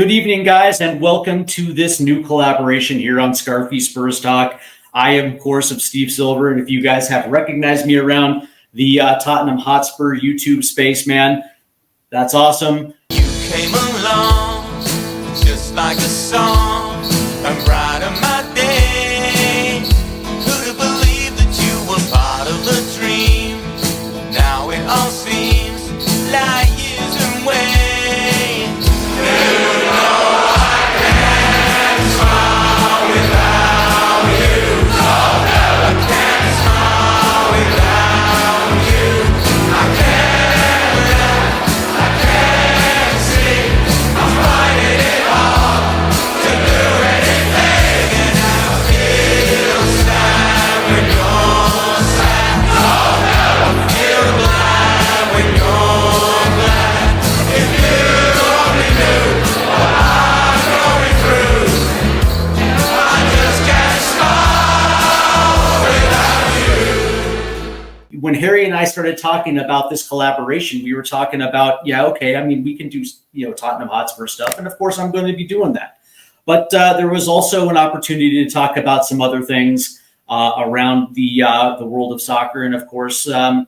Good evening, guys, and welcome to this new collaboration here on Scarfey Spurs Talk. I am, of course, of Steve Silver, and if you guys have recognized me around the Tottenham Hotspur YouTube space, man, that's awesome. You came along just like a song, and brighten my day. Who'd have believed that you were part of the dream? Now it all seems like years away. When Harry and I started talking about this collaboration, we were talking about, we can do, Tottenham Hotspur stuff. And of course, I'm going to be doing that. But there was also an opportunity to talk about some other things around the world of soccer. And of course, I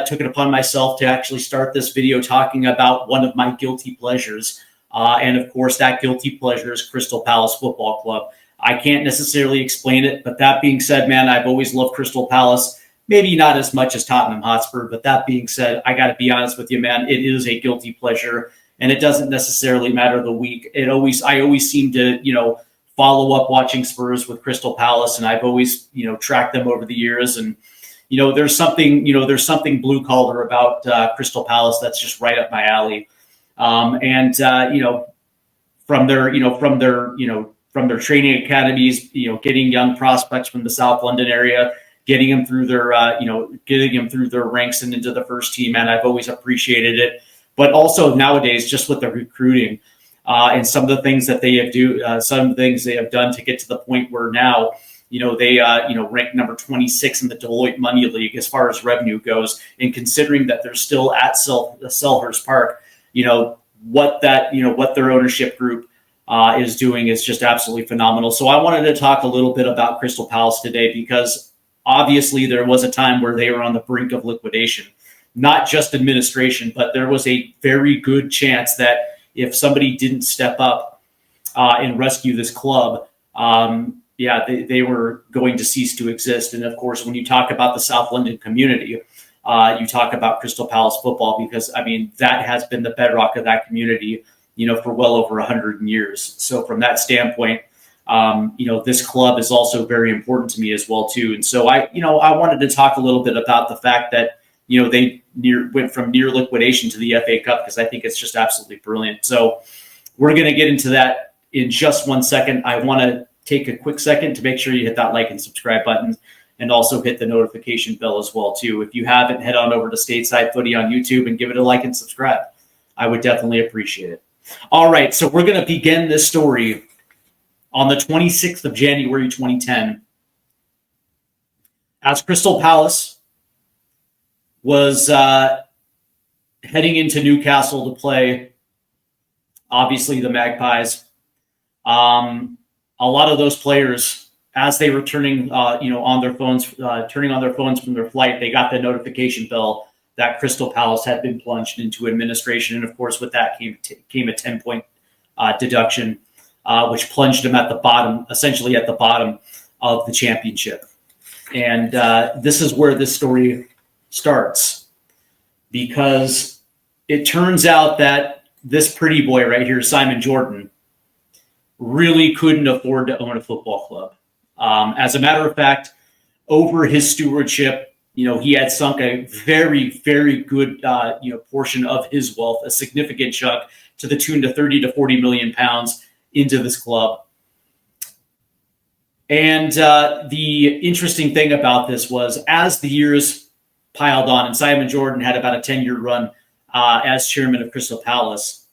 took it upon myself to actually start this video talking about one of my guilty pleasures. And of course, that guilty pleasure is Crystal Palace Football Club. I can't necessarily explain it, but that being said, man, I've always loved Crystal Palace. Maybe not as much as Tottenham Hotspur, but that being said, I got to be honest with you, man, it is a guilty pleasure, and it doesn't necessarily matter the week. I always seem to, follow up watching Spurs with Crystal Palace, and I've always, tracked them over the years. And, there's something blue collar about Crystal Palace that's just right up my alley. From their training academies, getting young prospects from the South London area, getting them through their ranks and into the first team, and I've always appreciated it. But also nowadays, just with the recruiting and some of the things that they have done to get to the point where now, they rank number 26 in the Deloitte Money League as far as revenue goes. And considering that they're still at Selhurst Park, what their ownership group is doing is just absolutely phenomenal. So I wanted to talk a little bit about Crystal Palace today because obviously there was a time where they were on the brink of liquidation, not just administration, but there was a very good chance that if somebody didn't step up and rescue this club, they were going to cease to exist. And of course, when you talk about the South London community, you talk about Crystal Palace football, because that has been the bedrock of that community, for well over 100 years. So from that standpoint, this club is also very important to me as well too. And so I wanted to talk a little bit about the fact that, they went from near liquidation to the FA Cup, because I think it's just absolutely brilliant. So we're going to get into that in just 1 second. I want to take a quick second to make sure you hit that like and subscribe button, and also hit the notification bell as well too. If you haven't, head on over to Stateside Footy on YouTube and give it a like and subscribe. I would definitely appreciate it. All right, so we're going to begin this story on the 26th of January, 2010, as Crystal Palace was heading into Newcastle to play, obviously, the Magpies. A lot of those players, as they were turning on their phones from their flight, they got the notification bell that Crystal Palace had been plunged into administration. And of course, with that came a 10-point deduction, which plunged them essentially at the bottom of the championship. And this is where this story starts, because it turns out that this pretty boy right here, Simon Jordan, really couldn't afford to own a football club. As a matter of fact, over his stewardship, he had sunk a very, very good, portion of his wealth, a significant chunk, to the tune of 30 to 40 million pounds into this club. And the interesting thing about this was, as the years piled on, and Simon Jordan had about a 10-year run as chairman of Crystal Palace,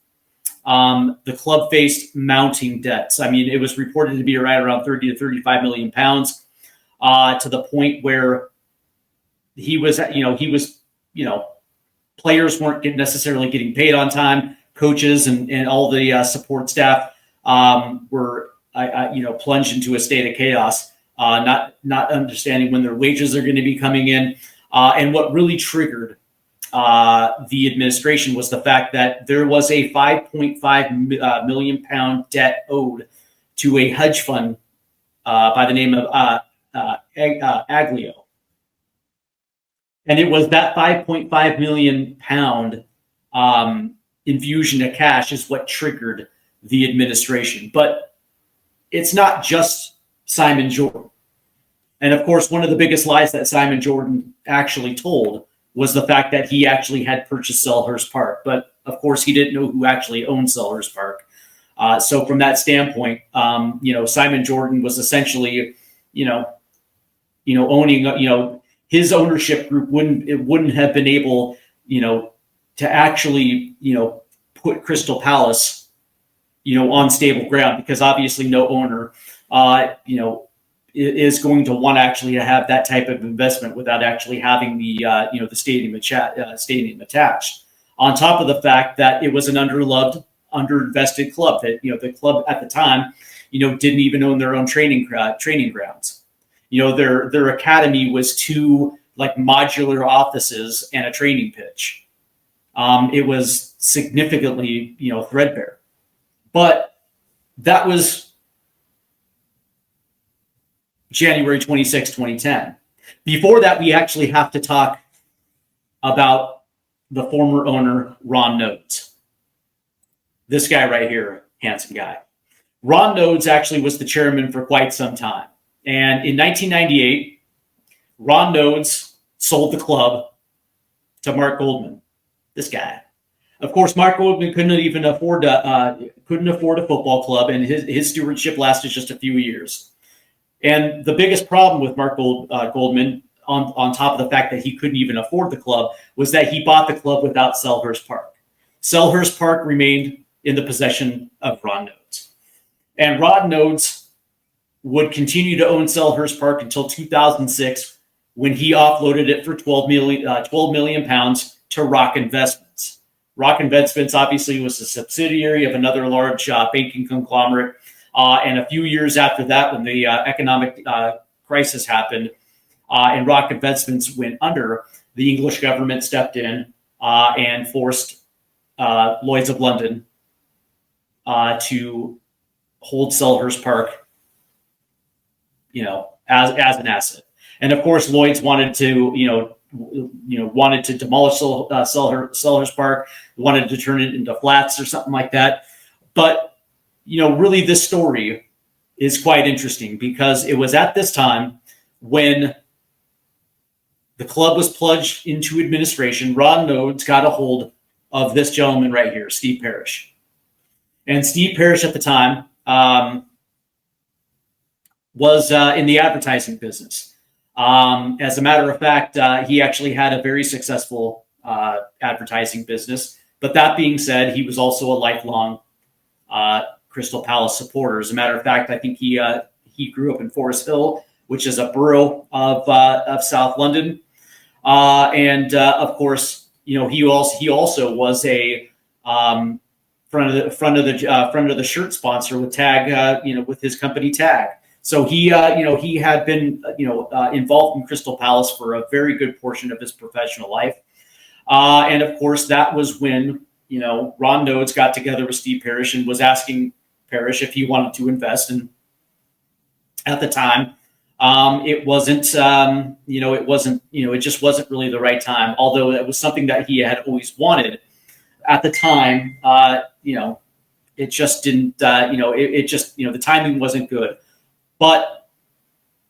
the club faced mounting debts. It was reported to be right around 30 to 35 million pounds, to the point where players weren't necessarily getting paid on time. coaches and all the support staff were plunged into a state of chaos, not understanding when their wages are going to be coming in. And what really triggered the administration was the fact that there was a £5.5 million debt owed to a hedge fund by the name of Aglio. And it was that £5.5 million infusion of cash is what triggered the administration. But it's not just Simon Jordan. And of course, one of the biggest lies that Simon Jordan actually told was the fact that he actually had purchased Selhurst Park. But of course, he didn't know who actually owned Selhurst Park. So from that standpoint, Simon Jordan was essentially, owning, his ownership group wouldn't have been able, to actually, put Crystal Palace, on stable ground, because obviously no owner, is going to want actually to have that type of investment without actually having the the stadium attached. On top of the fact that it was an underloved, underinvested club that the club at the time didn't even own their own training grounds. Their academy was two like modular offices and a training pitch. It was significantly threadbare, but that was January 26, 2010. Before that, we actually have to talk about the former owner, Ron Nodes. This guy right here, handsome guy. Ron Nodes actually was the chairman for quite some time. And in 1998, Ron Nodes sold the club to Mark Goldman, this guy. Of course, Mark Goldman couldn't afford a football club, and his stewardship lasted just a few years. And the biggest problem with Mark Goldman, on top of the fact that he couldn't even afford the club, was that he bought the club without Selhurst Park. Selhurst Park remained in the possession of Ron Nodes. And Ron Nodes would continue to own Selhurst Park until 2006, when he offloaded it for £12 million to Rock Investments. Rock Investments obviously was a subsidiary of another large banking conglomerate. And a few years after that, when the economic crisis happened and Rock Investments went under, the English government stepped in and forced Lloyd's of London to hold Selhurst Park, as an asset. And of course, Lloyd's wanted to, wanted to demolish Selhurst Park, wanted to turn it into flats or something like that. But really this story is quite interesting, because it was at this time when the club was plunged into administration. Ron Nodes got a hold of this gentleman right here, Steve Parrish. And Steve Parrish at the time was in the advertising business. As a matter of fact, he actually had a very successful advertising business. But that being said, he was also a lifelong Crystal Palace supporter. As a matter of fact, I think he grew up in Forest Hill, which is a borough of South London, and of course, he also was a front of the shirt sponsor with Tag, with his company Tag. So he had been involved in Crystal Palace for a very good portion of his professional life, and of course, that was when Ron Nodes got together with Steve Parrish and was asking Parrish if he wanted to invest. And at the time, it just wasn't really the right time, although it was something that he had always wanted. At the time, it just didn't, the timing wasn't good. But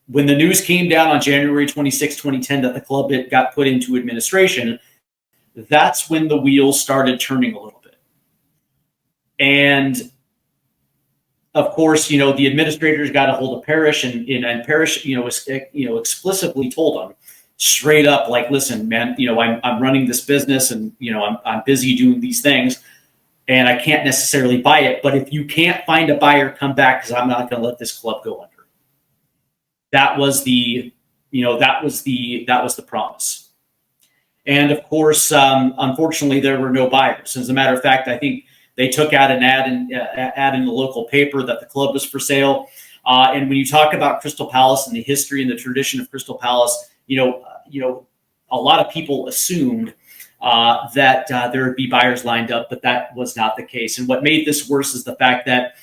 when the news came down on January 26, 2010, that the club got put into administration, that's when the wheels started turning a little bit. And of course, the administrators got a hold of Parrish, and Parrish, explicitly told him straight up, like, listen, man, I'm running this business, and I'm busy doing these things, and I can't necessarily buy it. But if you can't find a buyer, come back, because I'm not going to let this club go under. That was the promise. And of course, unfortunately, there were no buyers. As a matter of fact, I think They took out an ad in the local paper that the club was for sale. And when you talk about Crystal Palace and the history and the tradition of Crystal Palace, a lot of people assumed that there would be buyers lined up, but that was not the case. And what made this worse is the fact that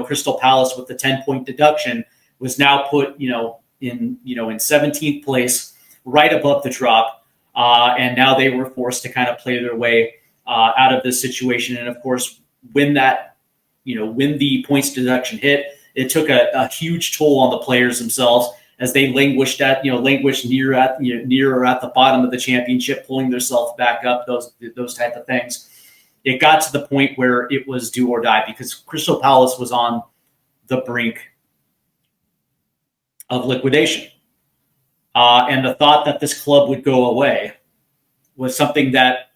Crystal Palace, with the 10-point deduction, was now put in 17th place, right above the drop, and now they were forced to kind of play their way out of this situation. And of course, when the points deduction hit, it took a huge toll on the players themselves, as they languished near or at the bottom of the championship, pulling themselves back up, those type of things. It got to the point where it was do or die, because Crystal Palace was on the brink of liquidation. And the thought that this club would go away was something that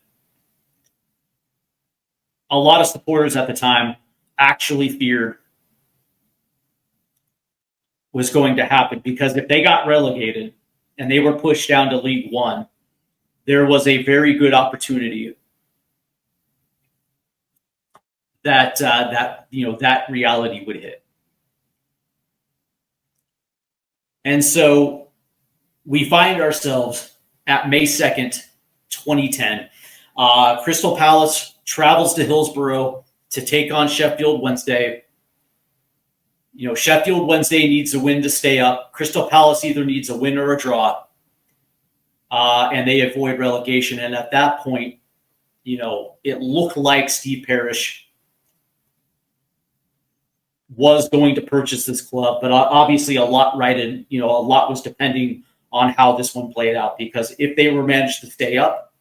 a lot of supporters at the time actually feared was going to happen, because if they got relegated and they were pushed down to League One, there was a very good opportunity that that reality would hit. And so we find ourselves at May 2nd, 2010. Crystal Palace travels to Hillsborough to take on Sheffield Wednesday. Sheffield Wednesday needs a win to stay up. Crystal Palace either needs a win or a draw, and they avoid relegation. And at that point, it looked like Steve Parish was going to purchase this club, but obviously a lot was depending on how this one played out, because if they were managed to stay up,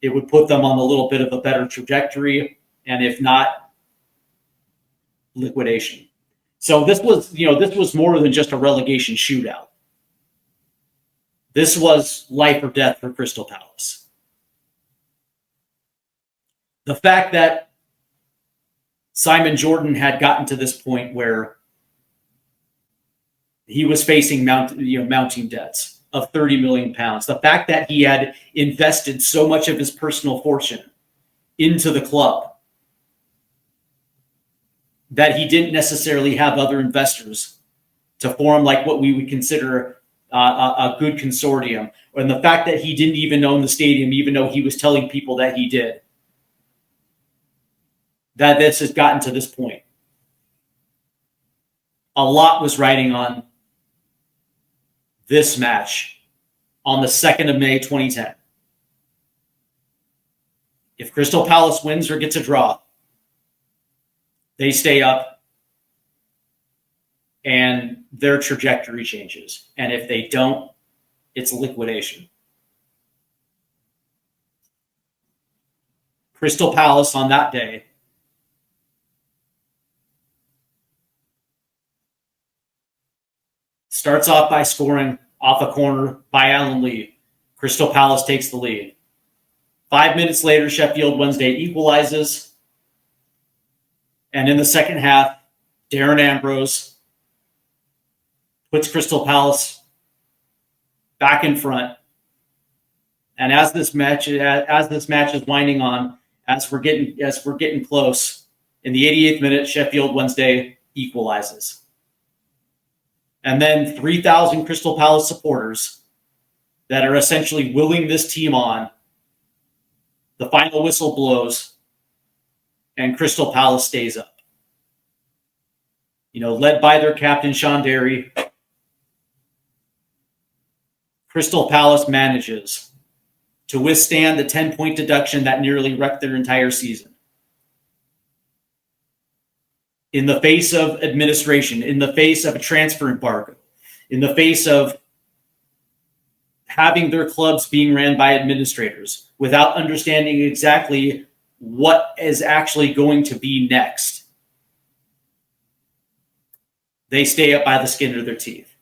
it would put them on a little bit of a better trajectory, and if not, liquidation. So this was more than just a relegation shootout. This was life or death for Crystal Palace. The fact that Simon Jordan had gotten to this point where he was facing mounting debts of 30 million pounds. The fact that he had invested so much of his personal fortune into the club that he didn't necessarily have other investors to form like what we would consider a good consortium. And the fact that he didn't even own the stadium, even though he was telling people that he did. That this has gotten to this point. A lot was riding on this match on the 2nd of May, 2010. If Crystal Palace wins or gets a draw, they stay up and their trajectory changes. And if they don't, it's liquidation. Crystal Palace on that day starts off by scoring off a corner by Alan Lee. Crystal Palace takes the lead. 5 minutes later, Sheffield Wednesday equalizes. And in the second half, Darren Ambrose puts Crystal Palace back in front. And as this match is winding on, as we're getting close, in the 88th minute, Sheffield Wednesday equalizes. And then 3,000 Crystal Palace supporters that are essentially willing this team on. The final whistle blows, and Crystal Palace stays up. Led by their captain, Sean Derry, Crystal Palace manages to withstand the 10-point deduction that nearly wrecked their entire season. In the face of administration, in the face of a transfer embargo, in the face of having their clubs being ran by administrators without understanding exactly what is actually going to be next, they stay up by the skin of their teeth.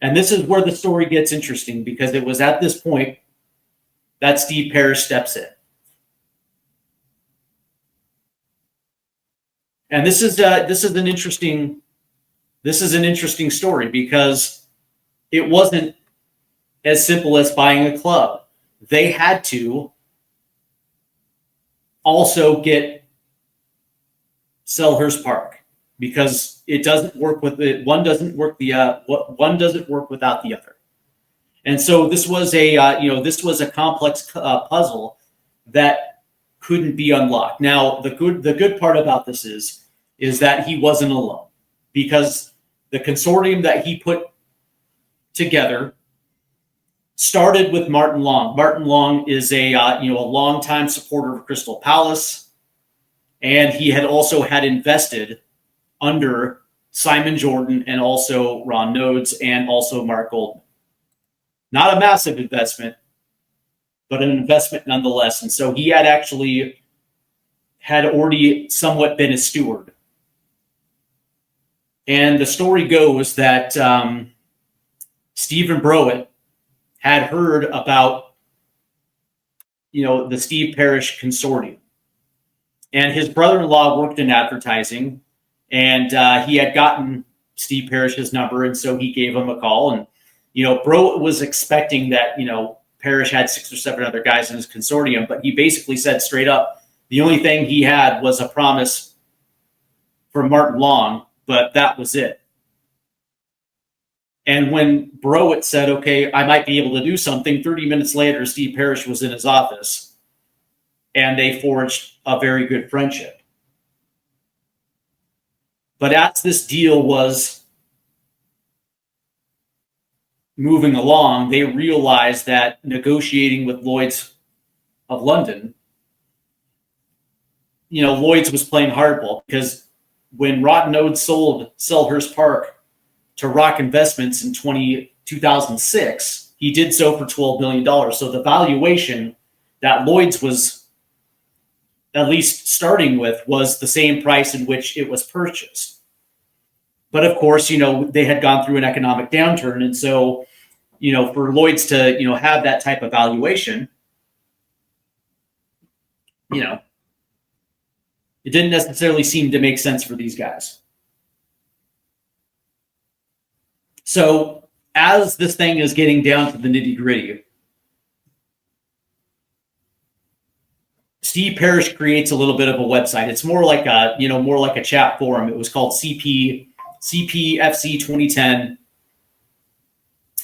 And this is where the story gets interesting, because it was at this point that Steve Parish steps in. And this is an interesting story, because it wasn't as simple as buying a club. They had to also get Selhurst Park because it doesn't work with it. One doesn't work one doesn't work without the other. And so this was a complex puzzle that couldn't be unlocked. Now the good part about this is that he wasn't alone, because the consortium that he put together started with Martin Long. Martin Long is a longtime supporter of Crystal Palace, and he had also had invested under Simon Jordan and also Ron Nodes and also Mark Goldman. Not a massive investment, but an investment nonetheless. And so he had already somewhat been a steward. And the story goes that Stephen Browett had heard about, the Steve Parrish consortium. And his brother-in-law worked in advertising, and he had gotten Steve Parrish's number, and so he gave him a call. And, Browett was expecting that, Parrish had 6 or 7 other guys in his consortium, but he basically said straight up, the only thing he had was a promise from Martin Long, but that was it. And when Browett said, okay, I might be able to do something, 30 minutes later, Steve Parrish was in his office, and they forged a very good friendship. But as this deal was moving along, they realized that negotiating with Lloyd's of London, Lloyd's was playing hardball, because when Rotten Ode sold Selhurst Park to Rock Investments in 2006, he did so for $12 million. So the valuation that Lloyd's was at least starting with was the same price in which it was purchased. But of course, they had gone through an economic downturn. And so, for Lloyd's to, have that type of valuation, it didn't necessarily seem to make sense for these guys. So as this thing is getting down to the nitty-gritty, Steve Parrish creates a little bit of a website. It's more like a chat forum. It was called CPFC 2010.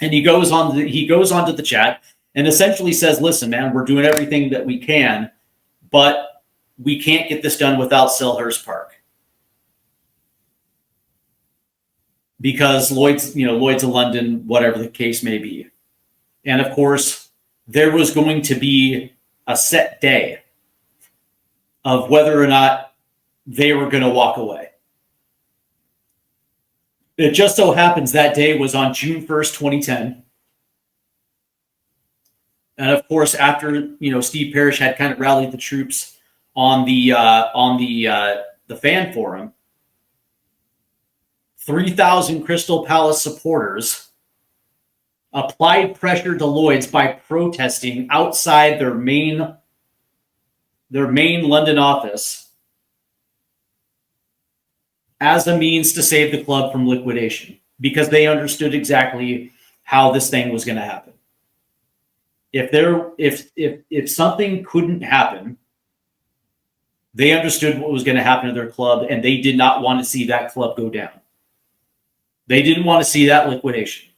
And he goes onto the chat and essentially says, listen, man, we're doing everything that we can, but we can't get this done without Selhurst Park. Because Lloyd's of London, whatever the case may be. And of course, there was going to be a set day of whether or not they were going to walk away. It just so happens that day was on June 1st, 2010. And of course, after, Steve Parrish had kind of rallied the troops on the fan forum, 3,000 Crystal Palace supporters applied pressure to Lloyd's by protesting outside their main London office as a means to save the club from liquidation, because they understood exactly how this thing was going to happen. If something couldn't happen, they understood what was going to happen to their club, and they did not want to see that club go down. They didn't want to see that liquidation.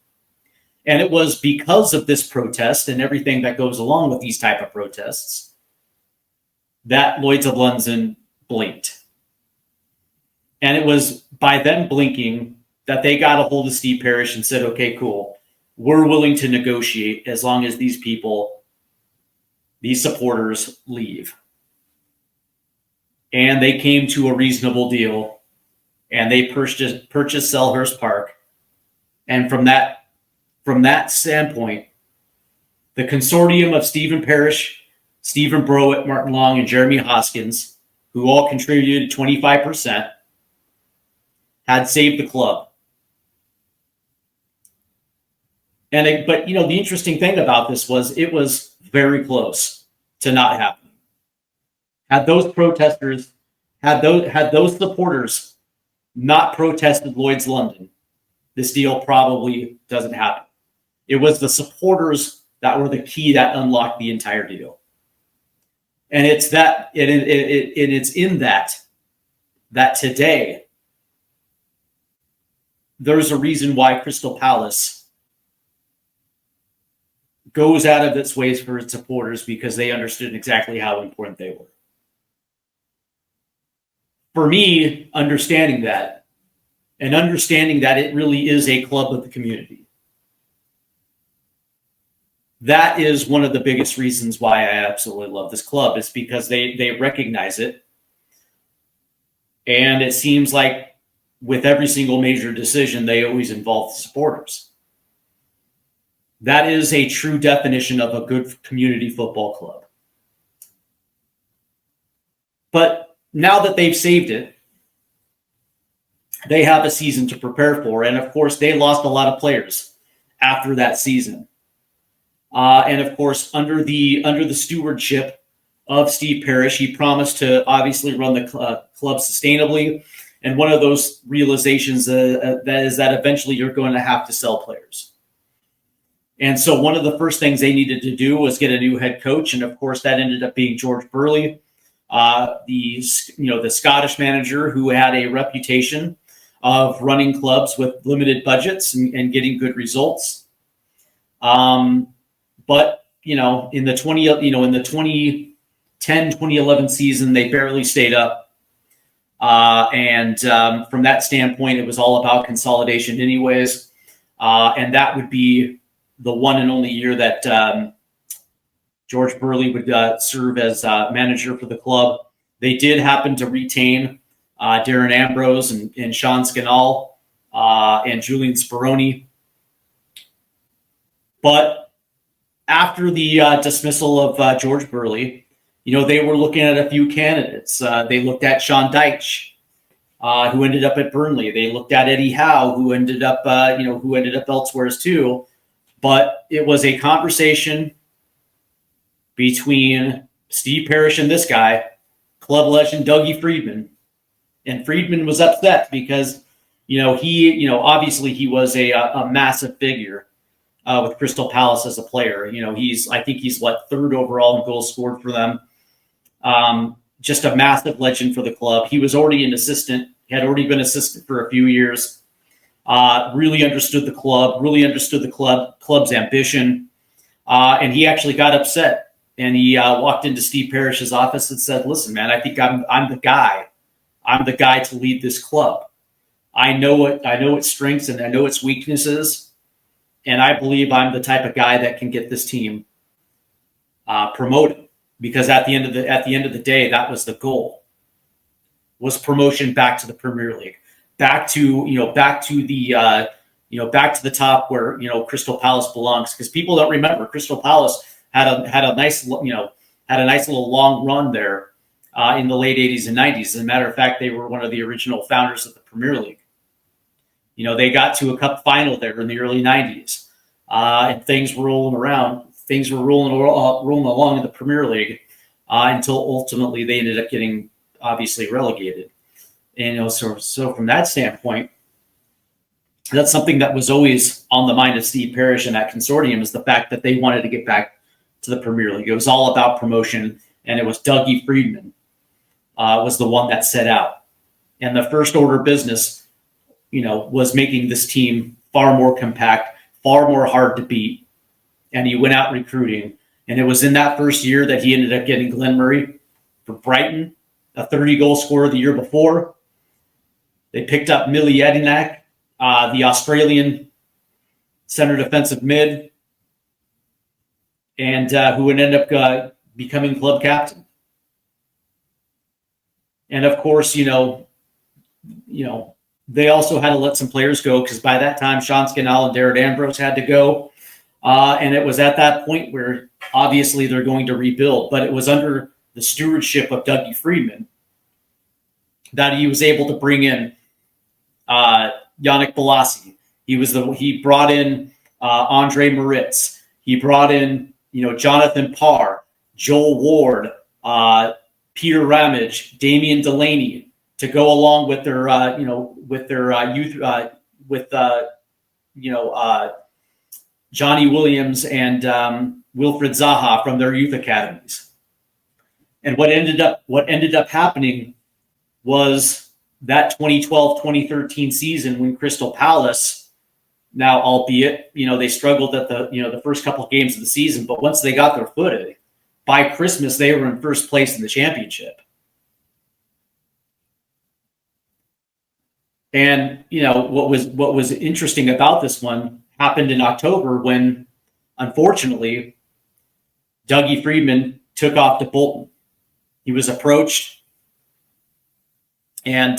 And it was because of this protest and everything that goes along with these type of protests that Lloyd's of London blinked. And it was by them blinking that they got a hold of Steve Parrish and said, okay, cool. We're willing to negotiate as long as these supporters leave. And they came to a reasonable deal, and they purchased Selhurst Park. And from that standpoint, the consortium of Stephen Parrish, Stephen Browett, Martin Long, and Jeremy Hoskins, who all contributed 25%, had saved the club. But the interesting thing about this was it was very close to not happening. Had those supporters not protested Lloyd's London, this deal probably doesn't happen. It was the supporters that were the key that unlocked the entire deal. And it's in that that today there's a reason why Crystal Palace goes out of its ways for its supporters, because they understood exactly how important they were. For me, understanding that, and understanding that it really is a club of the community, that is one of the biggest reasons why I absolutely love this club, is because they recognize it. And it seems like with every single major decision, they always involve the supporters. That is a true definition of a good community football club. But now that they've saved it, they have a season to prepare for. And of course, they lost a lot of players after that season. And of course, under the stewardship of Steve Parish, he promised to obviously run the club sustainably. And one of those realizations that is that eventually you're going to have to sell players. And so one of the first things they needed to do was get a new head coach. And of course, that ended up being George Burley, the Scottish manager who had a reputation of running clubs with limited budgets and getting good results. But in the 2010-2011 season, they barely stayed up. And from that standpoint, it was all about consolidation anyways. And that would be the one and only year that George Burley would serve as manager for the club. They did happen to retain Darren Ambrose and Sean Scannell and Julian Speroni. But after the dismissal of George Burley, they were looking at a few candidates. They looked at Sean Dyche, who ended up at Burnley. They looked at Eddie Howe, who ended up elsewhere too. But it was a conversation between Steve Parish and this guy, club legend Dougie Freedman. And Freedman was upset because, obviously he was a massive figure with Crystal Palace as a player. I think he's third overall in goals scored for them. Just a massive legend for the club. He was already an assistant, had already been assistant for a few years. Really understood the club, really understood the club's ambition. And he actually got upset. And he walked into Steve Parish's office and said, "Listen, man, I think I'm the guy. I'm the guy to lead this club. I know its strengths and I know its weaknesses. And I believe I'm the type of guy that can get this team promoted." Because at the end of the day, that was the goal, was promotion back to the Premier League. Back to the top where Crystal Palace belongs, because people don't remember Crystal Palace had a nice little long run there in the late 80s and 90s. As a matter of fact, they were one of the original founders of the Premier League. They got to a cup final there in the early 90s, and things were rolling around. Things were rolling along in the Premier League until ultimately they ended up getting obviously relegated. And so from that standpoint, that's something that was always on the mind of Steve Parish and that consortium, is the fact that they wanted to get back to the Premier League. It was all about promotion, and it was Dougie Freedman was the one that set out. And the first order of business, was making this team far more compact, far more hard to beat. And he went out recruiting. And it was in that first year that he ended up getting Glenn Murray for Brighton, a 30-goal scorer the year before. They picked up Millie Jedinak, the Australian center defensive mid, and who would end up becoming club captain. And of course, they also had to let some players go, because by that time, Sean Scannell and Darren Ambrose had to go. And it was at that point where obviously they're going to rebuild, but it was under the stewardship of Dougie Freedman that he was able to bring in Yannick Bolasie. He brought in Andre Moritz. He brought in Jonathan Parr, Joel Ward, Peter Ramage, Damian Delaney to go along with their youth Johnny Williams and Wilfred Zaha from their youth academies. And what ended up happening was that 2012-2013 season when Crystal Palace, now albeit, they struggled at the first couple of games of the season, but once they got their footing, by Christmas, they were in first place in the championship. And, what was interesting about this one happened in October when, unfortunately, Dougie Freedman took off to Bolton. He was approached, and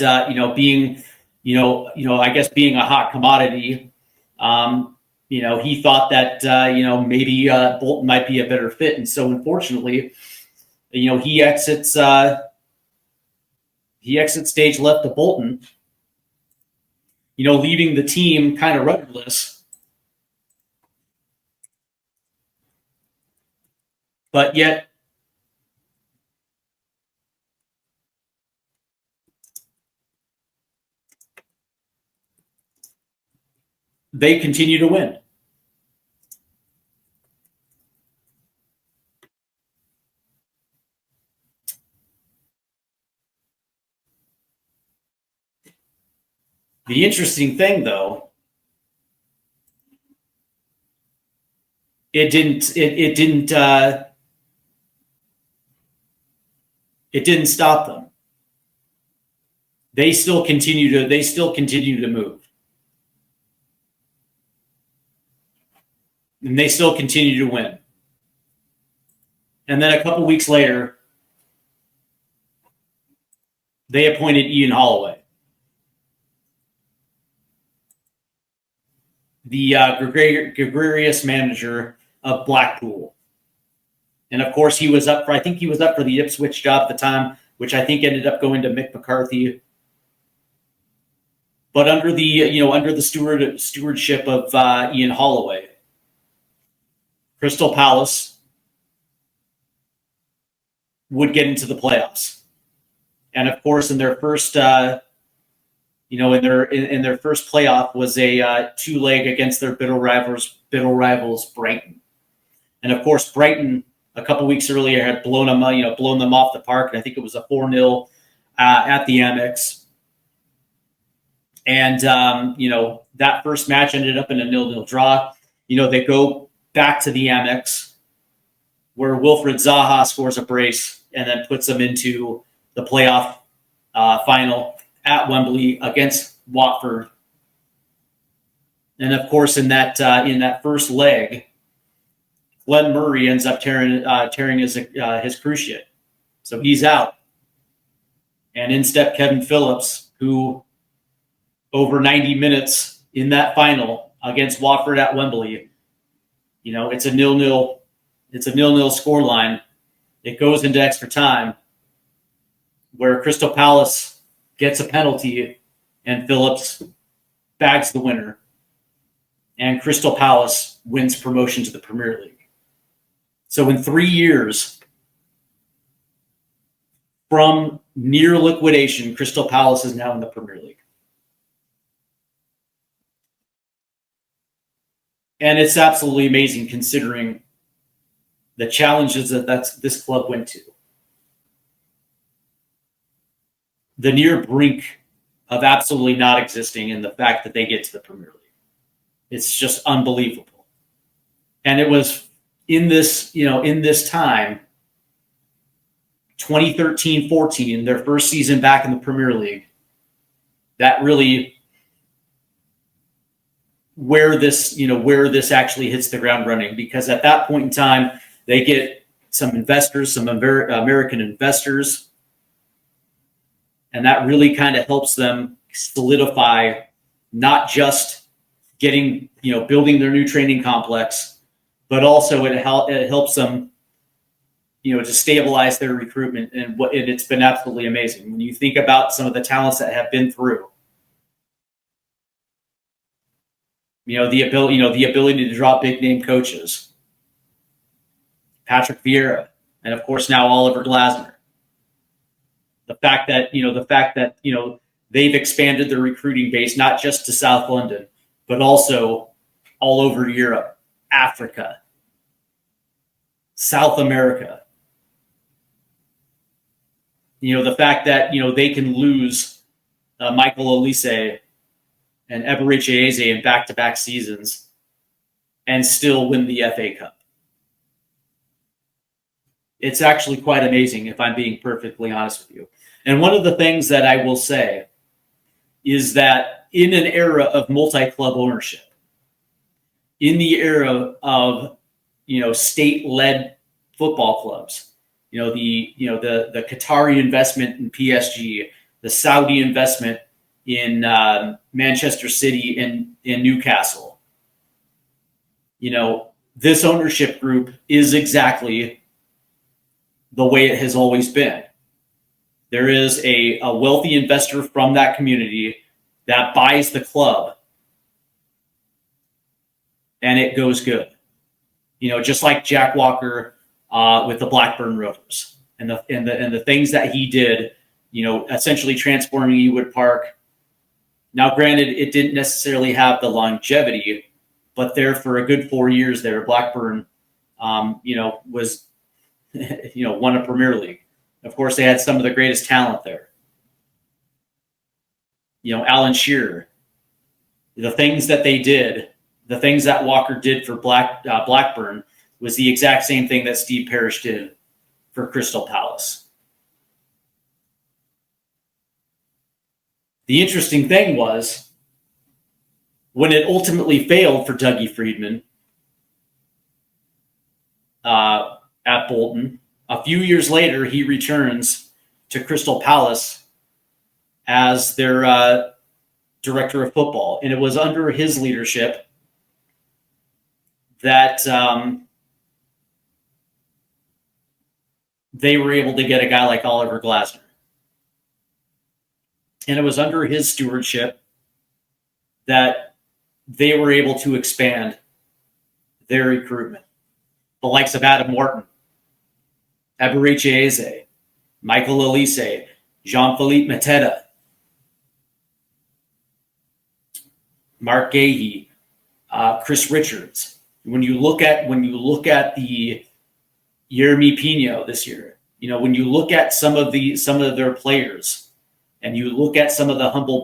being a hot commodity, he thought that maybe Bolton might be a better fit, and so unfortunately, he exits stage left to Bolton, leaving the team kind of rudderless. But yet, they continue to win. The interesting thing, though, it didn't stop them. They still continue to move. And they still continue to win. And then a couple weeks later, they appointed Ian Holloway, the gregarious manager of Blackpool. And of course, he was up for the Ipswich job at the time, which I think ended up going to Mick McCarthy. But under the stewardship of Ian Holloway, Crystal Palace would get into the playoffs. And of course, in their first in their first playoff was a 2-leg against their bitter rivals Brighton. And of course, Brighton a couple weeks earlier had blown them off the park, and I think it was a 4-0 at the Amex. And that first match ended up in a 0-0 draw. They go back to the Amex, where Wilfred Zaha scores a brace and then puts them into the playoff final at Wembley against Watford. And of course, in that first leg, Glenn Murray ends up tearing his cruciate, so he's out. And in step Kevin Phillips, who over 90 minutes in that final against Watford at Wembley, it's a 0-0 scoreline. It goes into extra time, where Crystal Palace gets a penalty and Phillips bags the winner, and Crystal Palace wins promotion to the Premier League. So in 3 years from near liquidation, Crystal Palace is now in the Premier League. And it's absolutely amazing considering the challenges that this club went to. The near brink of absolutely not existing, and the fact that they get to the Premier League. It's just unbelievable. And it was in this time, 2013-14, their first season back in the Premier League, that really where this actually hits the ground running, because at that point in time, they get some investors, some American investors, and that really kind of helps them solidify not just building their new training complex, but also it helps them, to stabilize their recruitment. And it's been absolutely amazing when you think about some of the talents that have been through. The ability to draw big name coaches, Patrick Vieira, and of course now Oliver Glasner. The fact that they've expanded their recruiting base not just to South London, but also all over Europe, Africa, South America. The fact that they can lose Michael Elise and Eberiche Eze in back-to-back seasons and still win the FA Cup. It's actually quite amazing, if I'm being perfectly honest with you. And one of the things that I will say is that in an era of multi-club ownership, in the era of state-led football clubs, the Qatari investment in PSG, the Saudi investment in Manchester City and in Newcastle, this ownership group is exactly the way it has always been. There is a wealthy investor from that community that buys the club, and it goes good. Just like Jack Walker with the Blackburn Rovers and the things that he did, essentially transforming Ewood Park. Now, granted, it didn't necessarily have the longevity, but there for a good 4 years there, Blackburn, was, won a Premier League. Of course, they had some of the greatest talent there. Alan Shearer, the things that they did, the things that Walker did for Blackburn was the exact same thing that Steve Parish did for Crystal Palace. The interesting thing was when it ultimately failed for Dougie Freedman at Bolton, a few years later, he returns to Crystal Palace as their director of football. And it was under his leadership that they were able to get a guy like Oliver Glasner. And it was under his stewardship that they were able to expand their recruitment. The likes of Adam Wharton, Eberiche Eze, Michael Elise, Jean-Philippe Mateta, Mark Gahey, Chris Richards. When you look at the Yeremy Pino this year, when you look at some of their players, and you look at some of the humble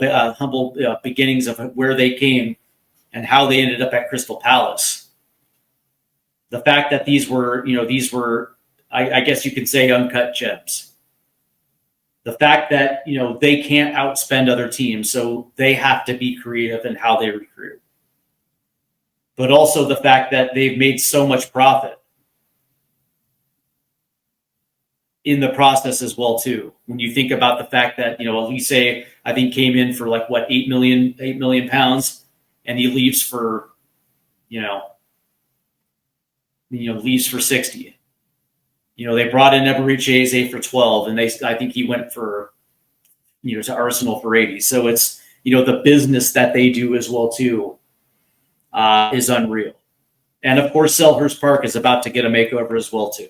beginnings of where they came and how they ended up at Crystal Palace, the fact that these were I guess you could say uncut gems. The fact that, they can't outspend other teams, so they have to be creative in how they recruit. But also the fact that they've made so much profit in the process as well, too. When you think about the fact that, Elise, I think, came in for like, what, 8 million pounds, and he leaves for, leaves for 60. They brought in Eberiche Eze for 12, and I think he went for, to Arsenal for 80. So it's, the business that they do as well too is unreal. And of course, Selhurst Park is about to get a makeover as well too.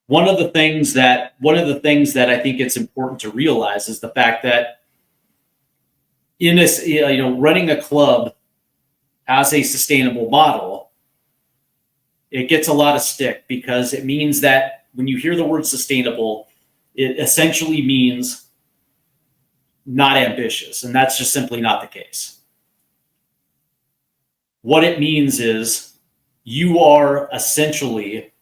One of the things that I think it's important to realize is the fact that in this, running a club as a sustainable model, it gets a lot of stick because it means that when you hear the word sustainable, it essentially means not ambitious. And that's just simply not the case. What it means is you are essentially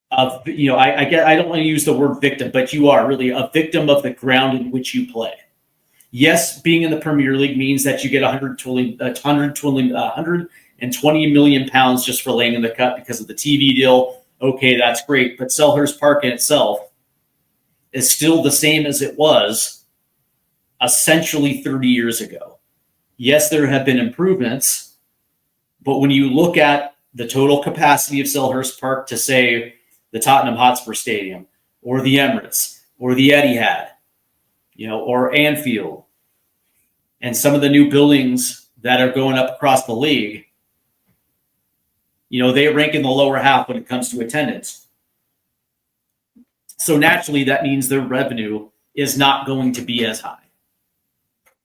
I don't want to use the word victim, but you are really a victim of the ground in which you play. Yes, being in the Premier League means that you get 120 million pounds just for laying in the cut because of the TV deal. Okay, that's great. But Selhurst Park in itself is still the same as it was essentially 30 years ago. Yes, there have been improvements, but when you look at the total capacity of Selhurst Park to, say, the Tottenham Hotspur Stadium or the Emirates or the Etihad, or Anfield, and some of the new buildings that are going up across the league, they rank in the lower half when it comes to attendance. So naturally, that means their revenue is not going to be as high,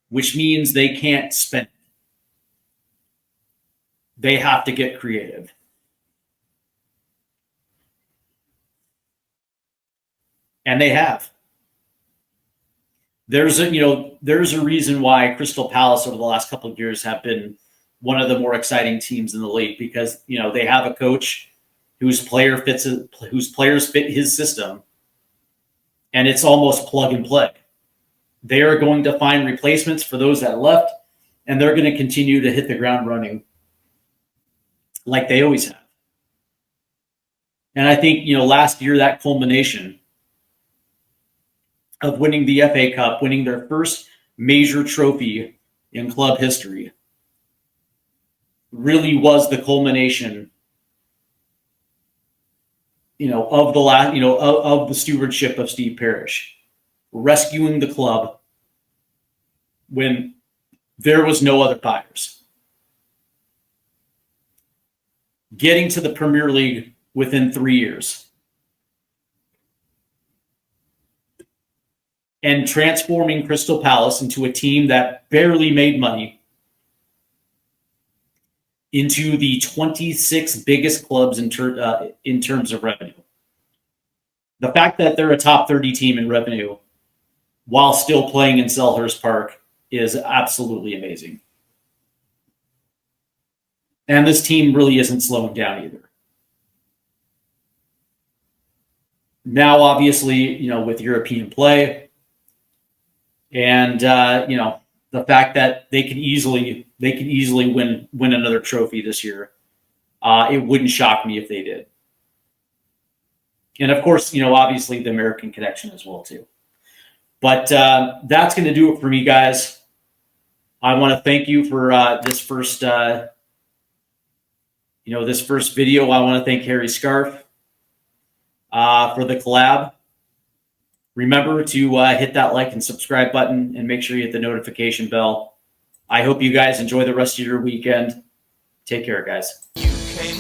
which means they can't spend. They have to get creative. And they have. there's a reason why Crystal Palace over the last couple of years have been one of the more exciting teams in the league, because they have a coach whose players fit his system, and it's almost plug and play. They are going to find replacements for those that left, and they're going to continue to hit the ground running like they always have. And I think, last year, that culmination of winning the FA Cup, winning their first major trophy in club history, really was the culmination, of the stewardship of Steve Parish, rescuing the club when there was no other buyers, getting to the Premier League within 3 years, and transforming Crystal Palace into a team that barely made money into the 26th biggest clubs in terms of revenue. The fact that they're a top 30 team in revenue while still playing in Selhurst Park is absolutely amazing. And this team really isn't slowing down either. Now, obviously, with European play and, the fact that they could easily win another trophy this year, it wouldn't shock me if they did. And of course, obviously the American connection as well too. But that's going to do it for me, guys. I want to thank you for this first video. I want to thank Harry Scarfe for the collab. Remember to hit that like and subscribe button, and make sure you hit the notification bell. I hope you guys enjoy the rest of your weekend. Take care, guys. You came